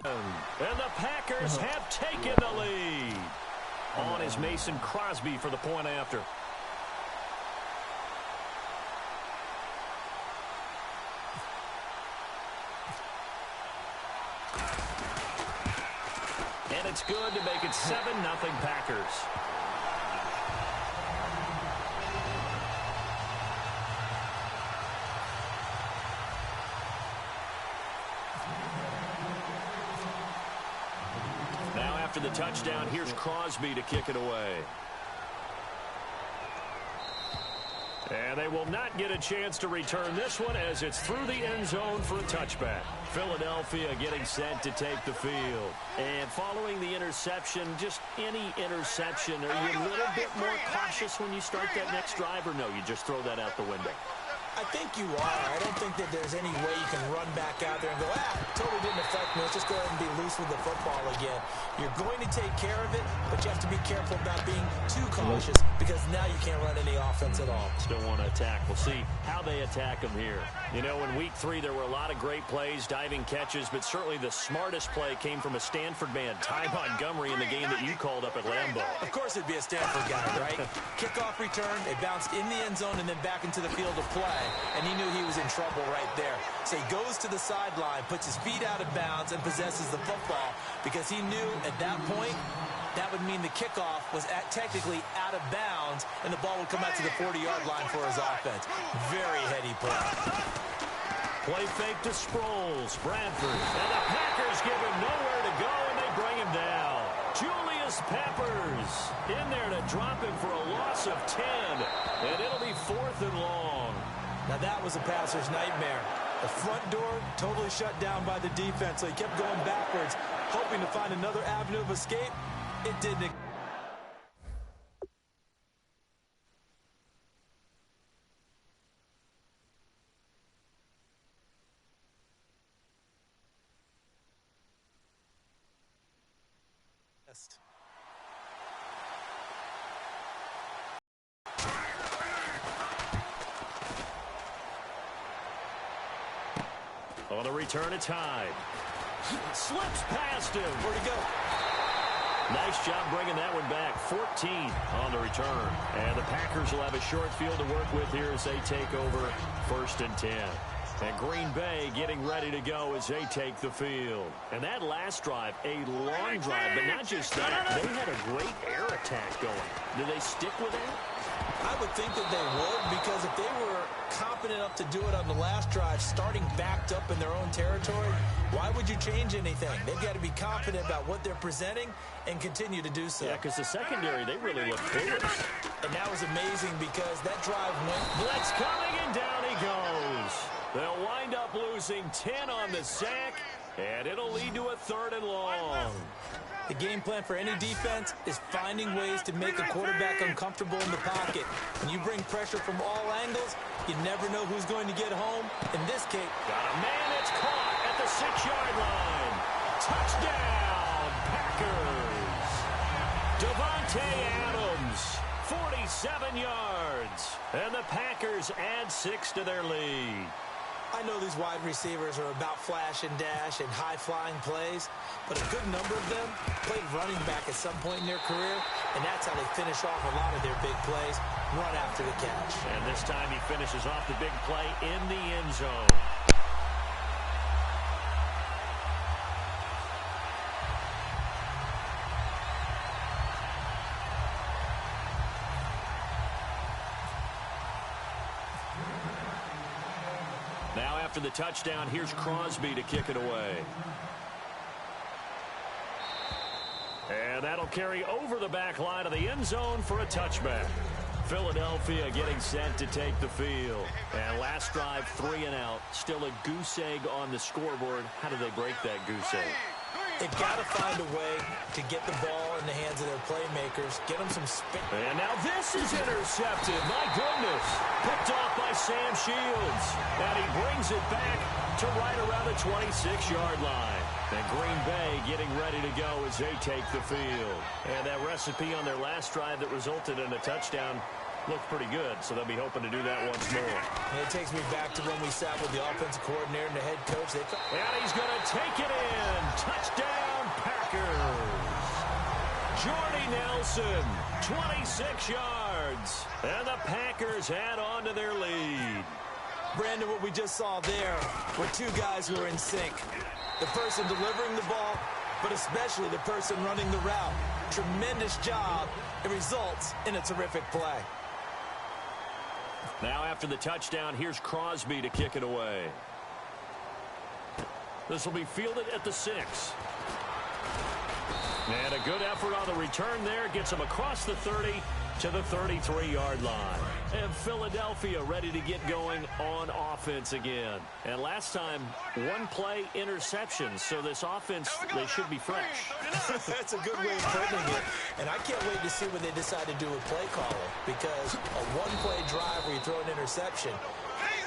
And the Packers have taken the lead. On is Mason Crosby for the point after. And it's good to make it 7-0 Packers. Now after the touchdown, here's Crosby to kick it away. And they will not get a chance to return this one as it's through the end zone for a touchback. Philadelphia getting set to take the field. And following the interception, just any interception, are you a little bit more cautious when you start that next drive, or no, you just throw that out the window? I think you are. I don't think that there's any way you can run back out there and go, totally didn't affect me. Let's just go ahead and be loose with the football again. You're going to take care of it, but you have to be careful about being too cautious because now you can't run any offense at all. Still want to attack. We'll see how they attack them here. You know, in week 3, there were a lot of great plays, diving catches, but certainly the smartest play came from a Stanford man, Ty Montgomery, in the game that you called up at Lambeau. Of course it'd be a Stanford guy, right? Kickoff return, they bounced in the end zone and then back into the field of play. And he knew he was in trouble right there. So he goes to the sideline, puts his feet out of bounds, and possesses the football because he knew at that point that would mean the kickoff was technically out of bounds, and the ball would come out to the 40-yard line for his offense. Very heady play. Play fake to Sproles. Bradford. And the Packers give him nowhere to go, and they bring him down. Julius Peppers in there to drop him for a loss of 10, and it'll be 4th and long. Now that was a passer's nightmare. The front door totally shut down by the defense, so he kept going backwards, hoping to find another avenue of escape. It didn't. On a return, it's Hyde. Slips past him. Where'd he go? Nice job bringing that one back. 14 on the return. And the Packers will have a short field to work with here as they take over 1st and 10. And Green Bay getting ready to go as they take the field. And that last drive, a long drive, but not just that. They had a great air attack going. Do they stick with that? I would think that they would, because if they were confident enough to do it on the last drive, starting backed up in their own territory, why would you change anything? They've got to be confident about what they're presenting and continue to do so. Yeah, because the secondary, they really look fearless. And that was amazing because that drive went. Blitz coming, and down he goes. They'll wind up losing 10 on the sack, and it'll lead to a 3rd and long. The game plan for any defense is finding ways to make a quarterback uncomfortable in the pocket. When you bring pressure from all angles, you never know who's going to get home. In this case, got a man that's caught at the 6-yard line. Touchdown, Packers. Devontae Adams, 47 yards. And the Packers add 6 to their lead. I know these wide receivers are about flash and dash and high-flying plays, but a good number of them played running back at some point in their career, and that's how they finish off a lot of their big plays, run after the catch. And this time he finishes off the big play in the end zone. Now after the touchdown, here's Crosby to kick it away. And that'll carry over the back line of the end zone for a touchback. Philadelphia getting set to take the field. And last drive, 3 and out. Still a goose egg on the scoreboard. How do they break that goose egg? They've got to find a way to get the ball in the hands of their playmakers, get them some spin. And now this is intercepted. My goodness. Picked off by Sam Shields. And he brings it back to right around the 26-yard line. And Green Bay getting ready to go as they take the field. And that recipe on their last drive that resulted in a touchdown, looked pretty good, so they'll be hoping to do that once more. And it takes me back to when we sat with the offensive coordinator and the head coach. And he's going to take it in. Touchdown, Packers. Jordy Nelson, 26 yards. And the Packers add on to their lead. Brandon, what we just saw there were two guys who are in sync. The person delivering the ball, but especially the person running the route. Tremendous job. It results in a terrific play. Now after the touchdown, here's Crosby to kick it away. This will be fielded at the 6. And a good effort on the return there. Gets him across the 30 to the 33-yard line. And Philadelphia ready to get going on offense again. And last time, one play interception. So this offense, they should be fresh. That's a good way of putting it. And I can't wait to see what they decide to do with play calling. Because a one-play drive where you throw an interception,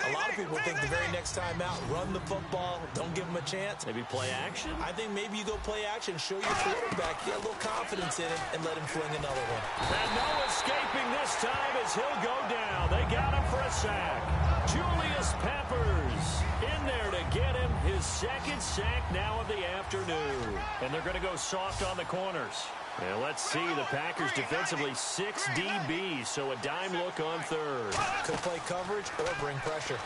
a lot of people think the very next time out, run the football, don't give them a chance. Maybe play action? I think maybe you go play action, show your quarterback, get a little confidence in it, and let him fling another one. And no escaping this time as he'll go down. They got him for a sack. Julius Peppers in there to get him his second sack now of the afternoon. And they're going to go soft on the corners. And let's see, the Packers defensively 6 DBs, so a dime look on third. Could play coverage or bring pressure.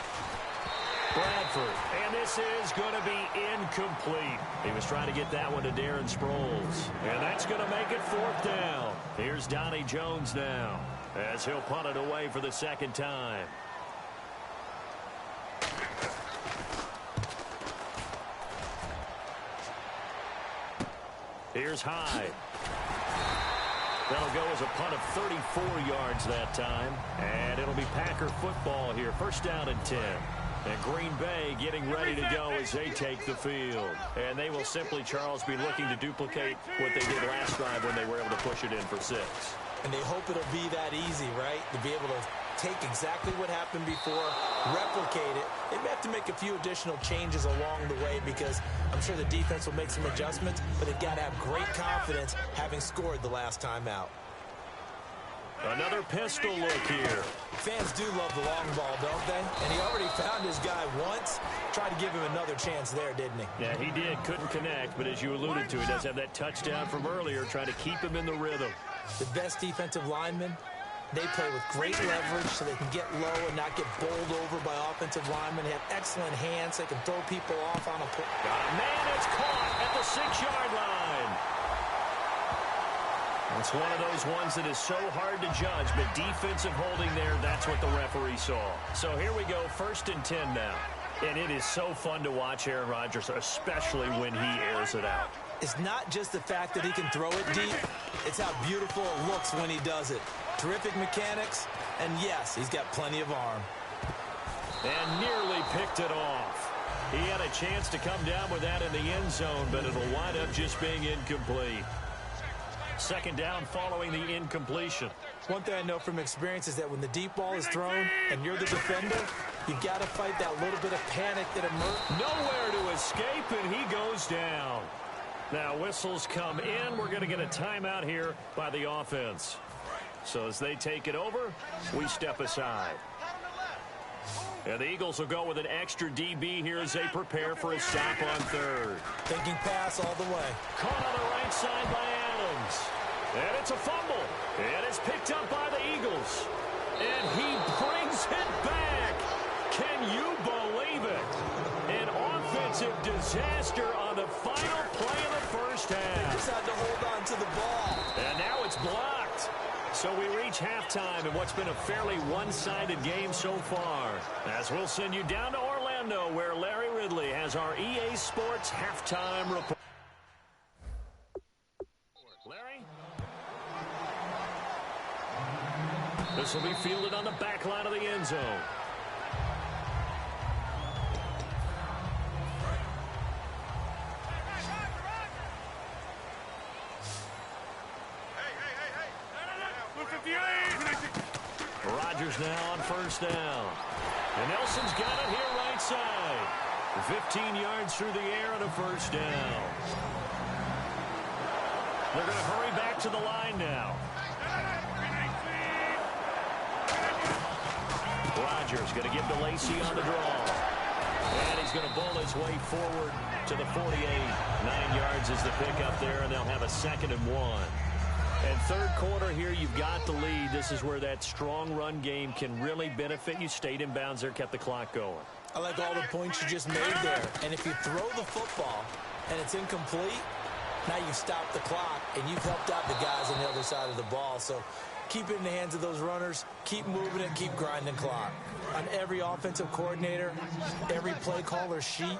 Bradford, and this is going to be incomplete. He was trying to get that one to Darren Sproles. And that's going to make it 4th down. Here's Donnie Jones now, as he'll punt it away for the second time. Here's Hyde. That'll go as a punt of 34 yards that time. And it'll be Packer football here. 1st down and 10. And Green Bay getting ready to go as they take the field. And they will simply, Charles, be looking to duplicate what they did last drive when they were able to push it in for 6. And they hope it'll be that easy, right? To be able to take exactly what happened before, replicate it. They may have to make a few additional changes along the way because I'm sure the defense will make some adjustments, but they've got to have great confidence having scored the last time out. Another pistol look here. Fans do love the long ball, don't they? And he already found his guy once. Tried to give him another chance there, didn't he? Yeah, he did. Couldn't connect, but as you alluded to, he does have that touchdown from earlier, trying to keep him in the rhythm. The best defensive linemen, they play with great leverage so they can get low and not get bowled over by offensive linemen. They have excellent hands. They can throw people off on a pull. Man, it's caught at the 6-yard line. It's one of those ones that is so hard to judge, but defensive holding there, that's what the referee saw. So here we go, 1st and 10 now. And it is so fun to watch Aaron Rodgers, especially when he airs it out. It's not just the fact that he can throw it deep. It's how beautiful it looks when he does it. Terrific mechanics, and yes, he's got plenty of arm. And nearly picked it off. He had a chance to come down with that in the end zone, but it'll wind up just being incomplete. 2nd down following the incompletion. One thing I know from experience is that when the deep ball is thrown and you're the defender, you've got to fight that little bit of panic that emerges. Nowhere to escape, and he goes down. Now whistles come in. We're going to get a timeout here by the offense. So as they take it over, we step aside. And the Eagles will go with an extra DB here as they prepare for a stop on third. Thinking pass all the way. Caught on the right side by Adams. And it's a fumble. And it's picked up by the Eagles. And he brings it back. Can you believe it? An offensive disaster on the final play of the first half. They just had to hold on to the ball. And now it's blocked. So we reach halftime in what's been a fairly one-sided game so far. As we'll send you down to Orlando, where Larry Ridley has our EA Sports halftime report. Larry? This will be fielded on the back line of the end zone. Rodgers now on 1st down. And Nelson's got it here right side. 15 yards through the air on a 1st down. They're going to hurry back to the line now. Rodgers going to give to Lacy on the draw. And he's going to bowl his way forward to the 48. 9 yards is the pickup there, and they'll have a 2nd and 1. And third quarter here, you've got the lead. This is where that strong run game can really benefit you. Stayed in bounds there, kept the clock going. I like all the points you just made there. And if you throw the football and it's incomplete, now you've stopped the clock and you've helped out the guys on the other side of the ball. So keep it in the hands of those runners. Keep moving it. Keep grinding clock. On every offensive coordinator, every play caller sheet,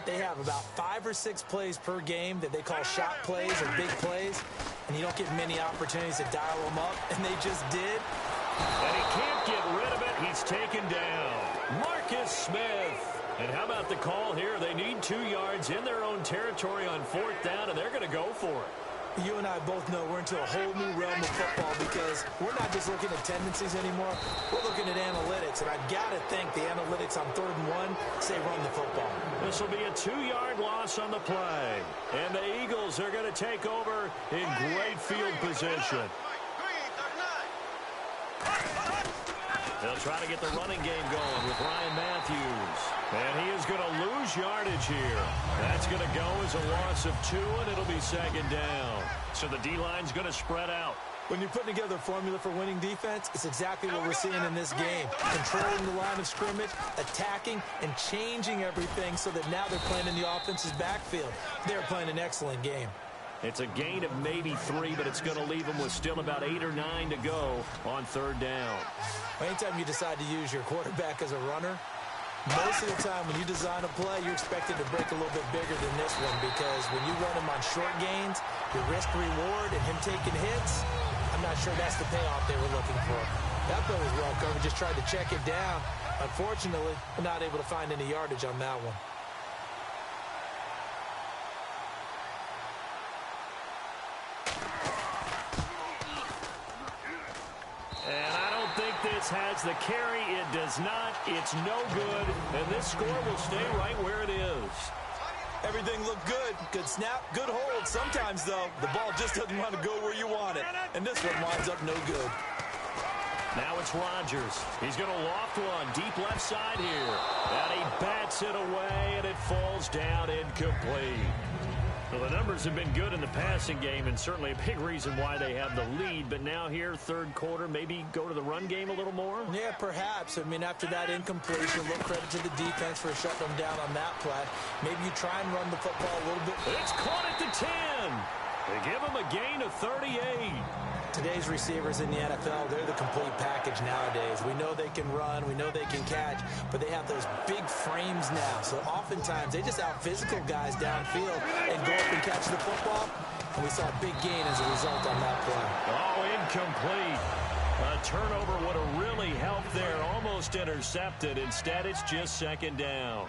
they have about 5 or 6 plays per game that they call shot plays or big plays. And you don't get many opportunities to dial them up. And they just did. And he can't get rid of it. He's taken down. Marcus Smith. And how about the call here? They need 2 yards in their own territory on 4th down, and they're going to go for it. You and I both know we're into a whole new realm of football because we're not just looking at tendencies anymore. We're looking at analytics, and I've got to think the analytics on 3rd and 1 say run the football. This will be a 2-yard loss on the play. And the Eagles are going to take over in great field position. They'll try to get the running game going with Ryan Matthews. And he is going to lose yardage here. That's going to go as a loss of 2, and it'll be 2nd down. So the D-line's going to spread out. When you're putting together a formula for winning defense, it's exactly what we're seeing in this game. Controlling the line of scrimmage, attacking, and changing everything so that now they're playing in the offense's backfield. They're playing an excellent game. It's a gain of maybe 3, but it's going to leave them with still about 8 or 9 to go on 3rd down. Anytime you decide to use your quarterback as a runner, most of the time when you design a play, you're expected to break a little bit bigger than this one because when you run him on short gains, your risk-reward and him taking hits, I'm not sure that's the payoff they were looking for. That play was well covered, just tried to check it down. Unfortunately, we're not able to find any yardage on that one. This has the carry. It does not. It's no good. And this score will stay right where it is. Everything looked good. Good snap, good hold. Sometimes, though, the ball just doesn't want to go where you want it. And this one winds up no good. Now it's Rodgers. He's going to loft one deep left side here. And he bats it away, and it falls down incomplete. Well, the numbers have been good in the passing game, and certainly a big reason why they have the lead. But now here, 3rd quarter, maybe go to the run game a little more? Yeah, perhaps. I mean, after that incompletion, a little credit to the defense for shutting them down on that play. Maybe you try and run the football a little bit. It's caught at the 10. They give him a gain of 38. Today's receivers in the NFL, they're the complete package nowadays. We know they can run, we know they can catch, but they have those big frames now. So oftentimes they just out-physical guys downfield and go up and catch the football. And we saw a big gain as a result on that play. Oh, incomplete. A turnover would have really helped there. Almost intercepted. Instead, it's just 2nd down.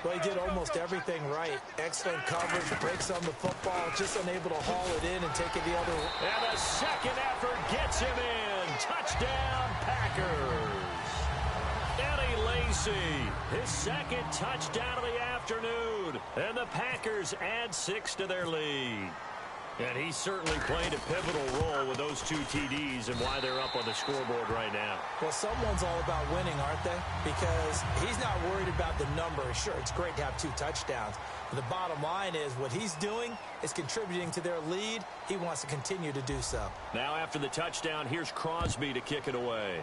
Well, he did almost everything right. Excellent coverage, breaks on the football, just unable to haul it in and take it the other way. And the second effort gets him in. Touchdown, Packers. Eddie Lacy, his 2nd touchdown of the afternoon. And the Packers add 6 to their lead. And he certainly played a pivotal role with those 2 TDs and why they're up on the scoreboard right now. Well, someone's all about winning, aren't they? Because he's not worried about the number. Sure, it's great to have 2 touchdowns. But the bottom line is what he's doing is contributing to their lead. He wants to continue to do so. Now after the touchdown, here's Crosby to kick it away.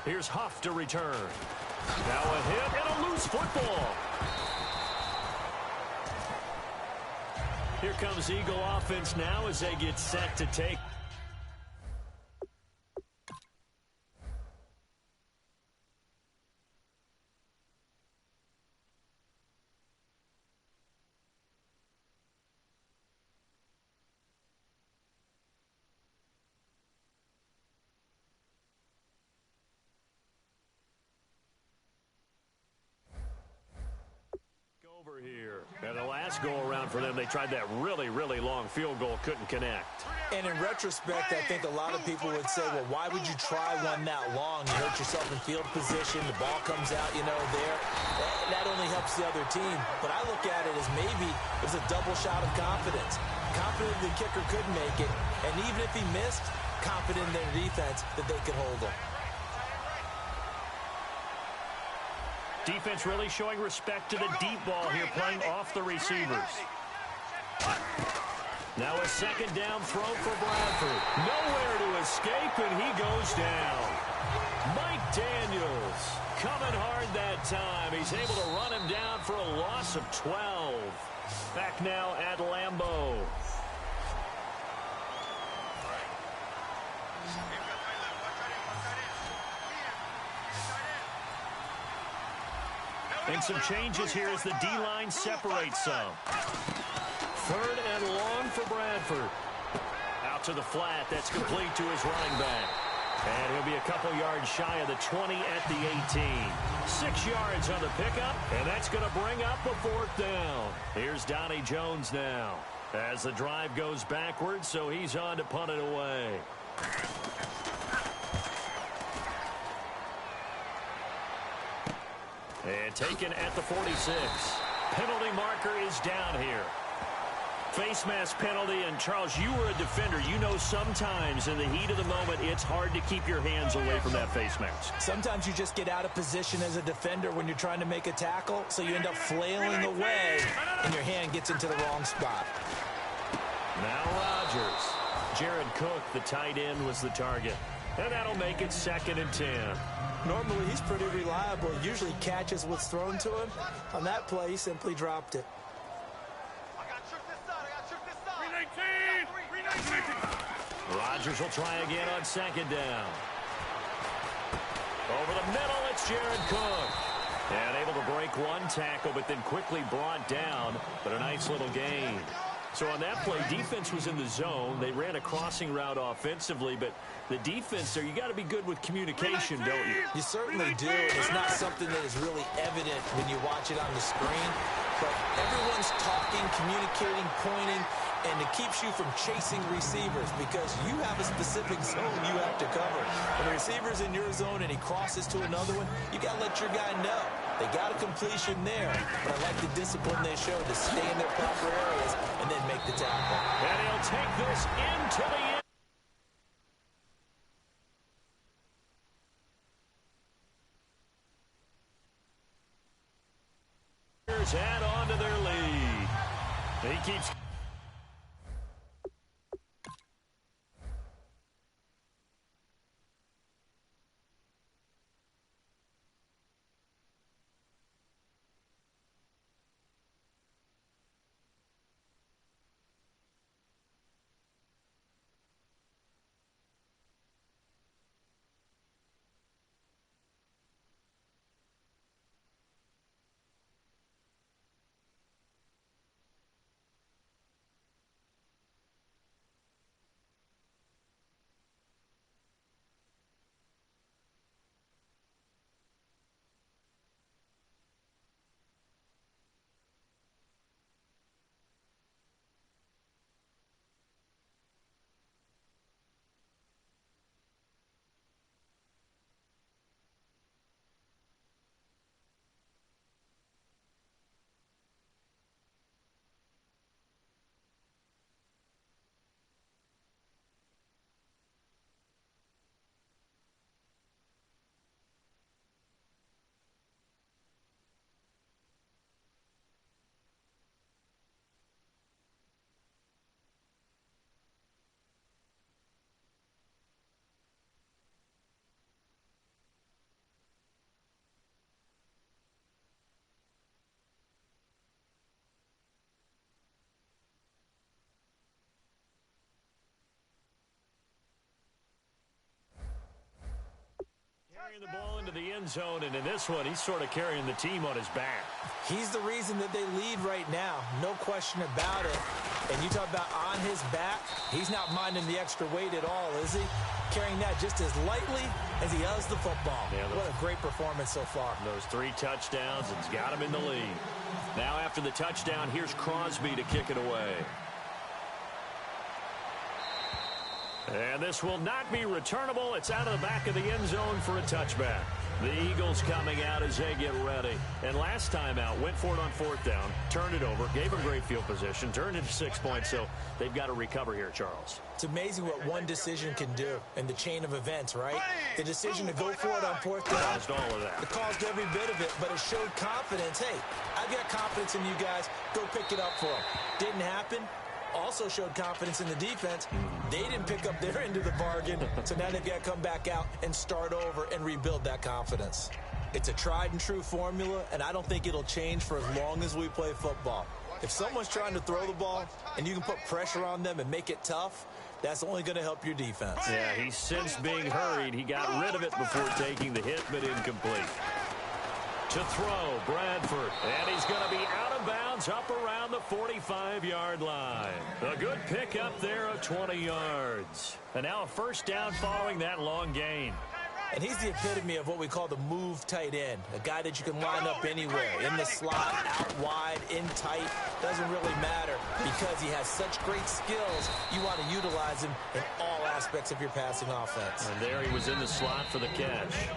Here's Huff to return. Now a hit and a loose football. Here comes Eagle offense now as they get set to take. Here. And the last go-around for them, they tried that really, really long field goal, couldn't connect. And in retrospect, I think a lot of people would say, well, why would you try one that long? You hurt yourself in field position, the ball comes out, there. That only helps the other team. But I look at it as maybe it was a double shot of confidence. Confident the kicker could make it, and even if he missed, confident in their defense that they could hold him. Defense really showing respect to the deep ball here, playing off the receivers. Now a second down throw for Bradford. Nowhere to escape, and he goes down. Mike Daniels coming hard that time. He's able to run him down for a loss of 12. Back now at Lambeau. And some changes here as the D-line separates some. Third and long for Bradford. Out to the flat. That's complete to his running back. And he'll be a couple yards shy of the 20 at the 18. 6 yards on the pickup, and that's going to bring up a fourth down. Here's Donnie Jones now as the drive goes backwards, so he's on to punt it away. And taken at the 46. Penalty marker is down here. Face mask penalty, and Charles, you were a defender. You know sometimes in the heat of the moment, it's hard to keep your hands away from that face mask. Sometimes you just get out of position as a defender when you're trying to make a tackle, so you end up flailing away, and your hand gets into the wrong spot. Now Rodgers. Jared Cook, the tight end, was the target. And that'll make it 2nd and 10. Normally, he's pretty reliable. He usually catches what's thrown to him. On that play, he simply dropped it. Rodgers will try again on 2nd down. Over the middle, it's Jared Cook. And able to break one tackle, but then quickly brought down. But a nice little gain. So on that play, defense was in the zone. They ran a crossing route offensively, but the defense there, you got to be good with communication, don't you? You certainly do. It's not something that is really evident when you watch it on the screen. But everyone's talking, communicating, pointing, and it keeps you from chasing receivers because you have a specific zone you have to cover. When the receiver's in your zone and he crosses to another one, you got to let your guy know. They got a completion there, but I like the discipline they showed to stay in their proper areas and then make the tackle. And he'll take this into the end. Add on to their lead. He keeps... The ball into the end zone, and in this one, he's sort of carrying the team on his back. He's the reason that they lead right now, no question about it. And you talk about on his back, he's not minding the extra weight at all, is he? Carrying that just as lightly as he does the football. Yeah, what a great performance so far. Those 3 touchdowns, it's got him in the lead. Now after the touchdown, here's Crosby to kick it away. And this will not be returnable. It's out of the back of the end zone for a touchback. The Eagles coming out as they get ready. And last time out, went for it on 4th down, turned it over, gave them great field position, turned it to 6 points, so they've got to recover here, Charles. It's amazing what one decision can do in the chain of events, right? The decision to go for it on 4th down. Caused all of that. It caused every bit of it, but it showed confidence. Hey, I've got confidence in you guys. Go pick it up for them. Didn't happen. Also showed confidence in the defense. They didn't pick up their end of the bargain, so now they've got to come back out and start over and rebuild that confidence. It's a tried and true formula, and I don't think it'll change for as long as we play football. If someone's trying to throw the ball and you can put pressure on them and make it tough, that's only going to help your defense. Yeah, he's since being hurried. He got rid of it before taking the hit, but incomplete. To throw, Bradford, and he's going to be out of bounds up around the 45-yard line. A good pickup there of 20 yards. And now a first down following that long gain. And he's the epitome of what we call the move tight end, a guy that you can line up anywhere, in the slot, out wide, in tight, doesn't really matter because he has such great skills. You want to utilize him in all aspects of your passing offense. And there he was in the slot for the catch.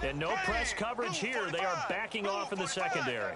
And no press coverage here. They are backing off in the secondary.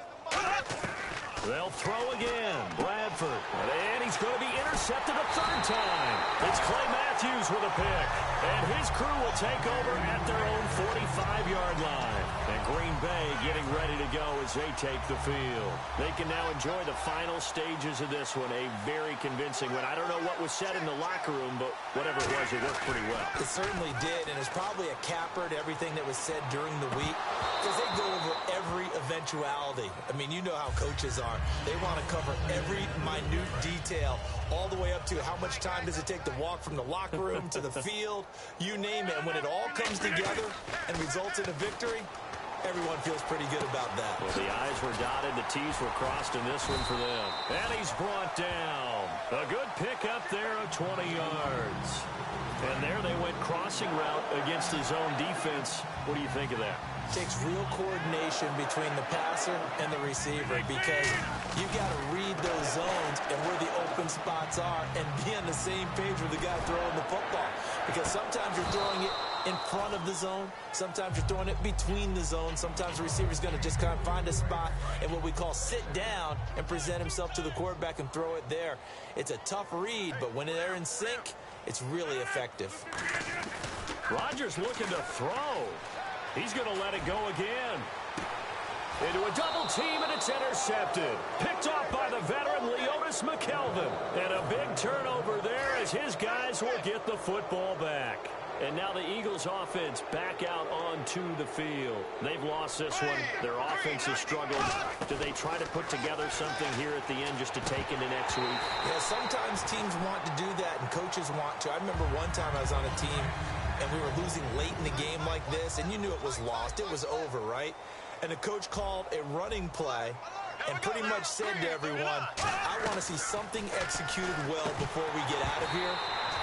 They'll throw again. Bradford. And he's going to be intercepted a third time. It's Clay Matthews with a pick. And his crew will take over at their own 45-yard line. And Green Bay getting ready to go as they take the field. They can now enjoy the final stages of this one. A very convincing one. I don't know what was said in the locker room, but whatever it was, it worked pretty well. It certainly did, and it's probably a capper to everything that was said during the week because they go over every eventuality. I mean, you know how coaches are. They want to cover every minute detail all the way up to how much time does it take to walk from the locker room to the field, you name it. And when it all comes together and results in a victory, everyone feels pretty good about that. Well, the I's were dotted, the T's were crossed in this one for them. And he's brought down. A good pickup there of 20 yards. And there they went crossing route against his own defense. What do you think of that? Takes real coordination between the passer and the receiver because you've got to read those zones and where the open spots are and be on the same page with the guy throwing the football. Because sometimes you're throwing it in front of the zone. Sometimes you're throwing it between the zones. Sometimes the receiver's going to just kind of find a spot and what we call sit down and present himself to the quarterback and throw it there. It's a tough read, but when they're in sync, it's really effective. Rodgers looking to throw. He's going to let it go again. Into a double team, and it's intercepted. Picked off by the veteran Leotis McKelvin. And a big turnover there as his guys will get the football back. And now the Eagles offense back out onto the field. They've lost this one. Their offense has struggled. Do they try to put together something here at the end just to take into next week? Yeah, sometimes teams want to do that and coaches want to. I remember one time I was on a team and we were losing late in the game like this, and you knew it was lost. It was over, right? And the coach called a running play and pretty much said to everyone, I want to see something executed well before we get out of here.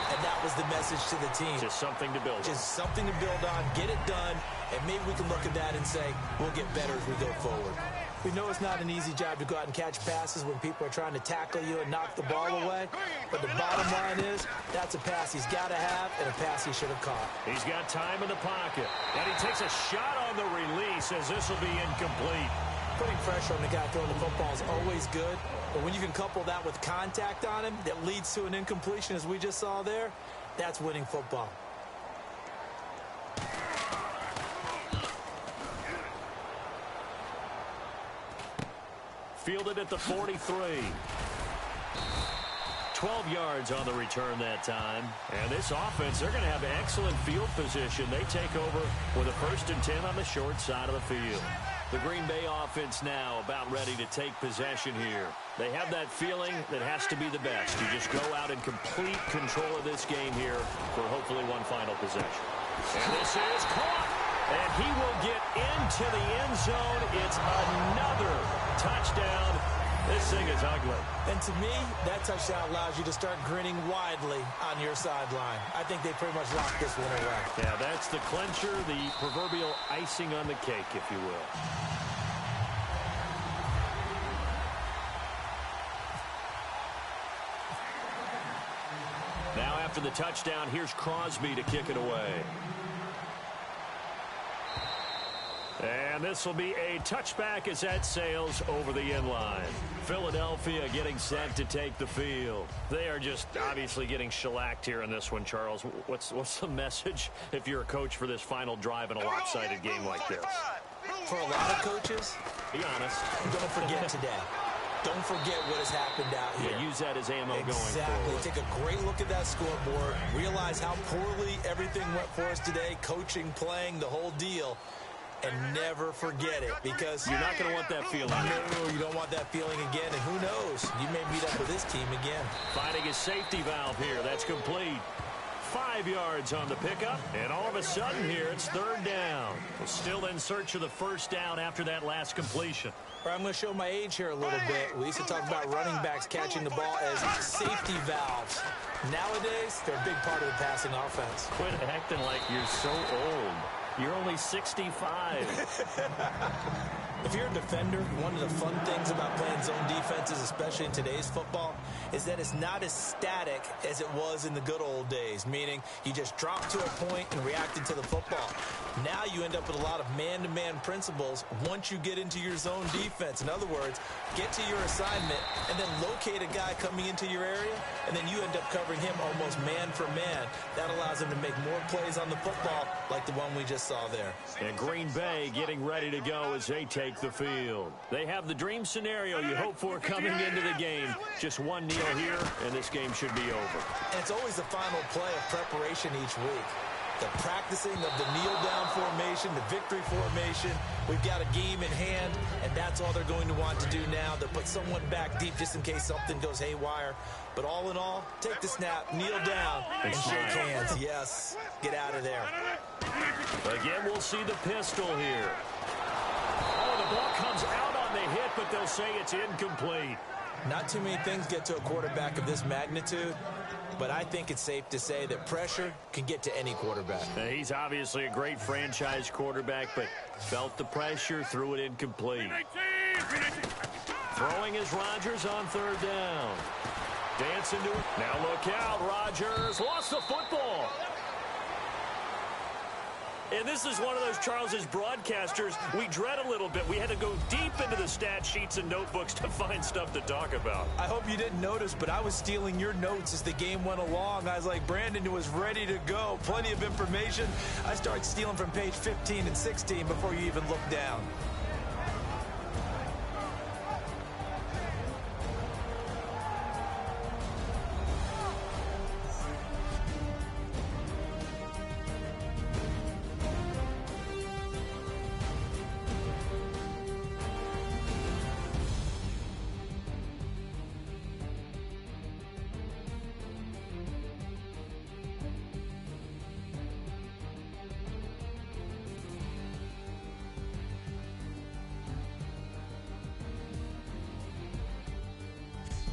And that was the message to the team. Just something to build on. Just something to build on, get it done, and maybe we can look at that and say, we'll get better as we go forward. We know it's not an easy job to go out and catch passes when people are trying to tackle you and knock the ball away. But the bottom line is, that's a pass he's got to have and a pass he should have caught. He's got time in the pocket. And he takes a shot on the release as this will be incomplete. Putting pressure on the guy throwing the football is always good. But when you can couple that with contact on him that leads to an incompletion, as we just saw there, that's winning football. Fielded at the 43. 12 yards on the return that time. And this offense, they're going to have excellent field position. They take over with a 1st and 10 on the short side of the field. The Green Bay offense now about ready to take possession here. They have that feeling that has to be the best. You just go out and complete control of this game here for hopefully one final possession. And this is caught. And he will get into the end zone. It's another touchdown. This thing is ugly. And to me, that touchdown allows you to start grinning widely on your sideline. I think they pretty much locked this one away. Yeah, that's the clincher, the proverbial icing on the cake, if you will. after the touchdown. Here's Crosby to kick it away. And this will be a touchback as that sails over the end line. Philadelphia getting set to take the field. They are just obviously getting shellacked here in this one, Charles. What's the message if you're a coach for this final drive in a lopsided game like this? For a lot of coaches, be honest. Don't forget today. Don't forget what has happened out here. Yeah, use that as ammo going Exactly. forward. Take a great look at that scoreboard. Realize how poorly everything went for us today. Coaching, playing, the whole deal. And never forget it, because you're not going to want that feeling. No, you don't want that feeling again. And who knows? You may meet up with this team again. Finding a safety valve here. That's complete. 5 yards on the pickup. And all of a sudden here, it's third down. We're still in search of the first down after that last completion. I'm going to show my age here a little bit. We used to talk about running backs catching the ball as safety valves. Nowadays, they're a big part of the passing offense. Quit acting like you're so old. You're only 65. If you're a defender, one of the fun things about playing zone defenses, especially in today's football, is that it's not as static as it was in the good old days, meaning you just dropped to a point and reacted to the football. Now you end up with a lot of man-to-man principles once you get into your zone defense. In other words, get to your assignment and then locate a guy coming into your area, and then you end up covering him almost man for man. That allows him to make more plays on the football like the one we just saw there. And Green Bay getting ready to go as they take the field. They have the dream scenario you hope for coming into the game. Just one kneel here, and this game should be over. And it's always the final play of preparation each week. The practicing of the kneel-down formation, the victory formation. We've got a game in hand, and that's all they're going to want to do now. They'll put someone back deep just in case something goes haywire. But all in all, take the snap, kneel down, and shake hands. Yes, get out of there. Again, we'll see the pistol here. Oh, the ball comes out on the hit, but they'll say it's incomplete. Not too many things get to a quarterback of this magnitude, but I think it's safe to say that pressure can get to any quarterback. He's obviously a great franchise quarterback, but felt the pressure, threw it incomplete. Throwing is Rodgers on third down. Dancing to it. Now look out, Rodgers lost the football. And this is one of those, Charles, as broadcasters, we dread a little bit. We had to go deep into the stat sheets and notebooks to find stuff to talk about. I hope you didn't notice, but I was stealing your notes as the game went along. I was like, Brandon was ready to go. Plenty of information. I started stealing from page 15 and 16 before you even looked down.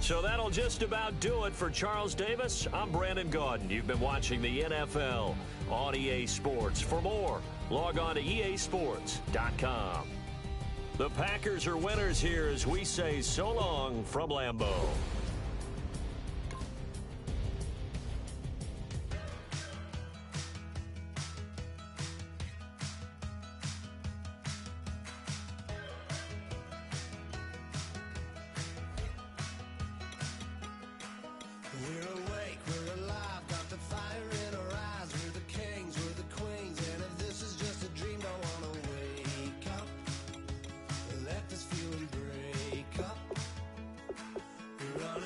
So that'll just about do it for Charles Davis. I'm Brandon Gaudin. You've been watching the NFL on EA Sports. For more, log on to easports.com. The Packers are winners here as we say so long from Lambeau. Run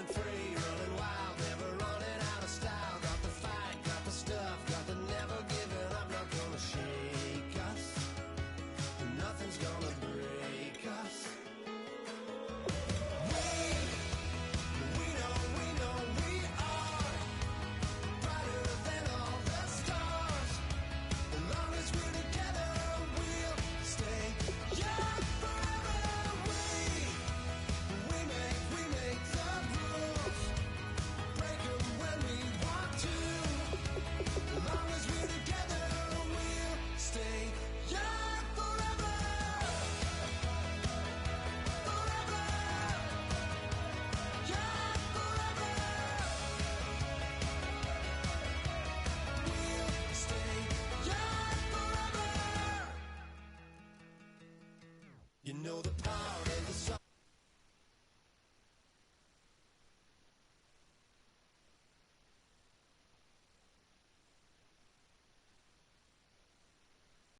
You know the power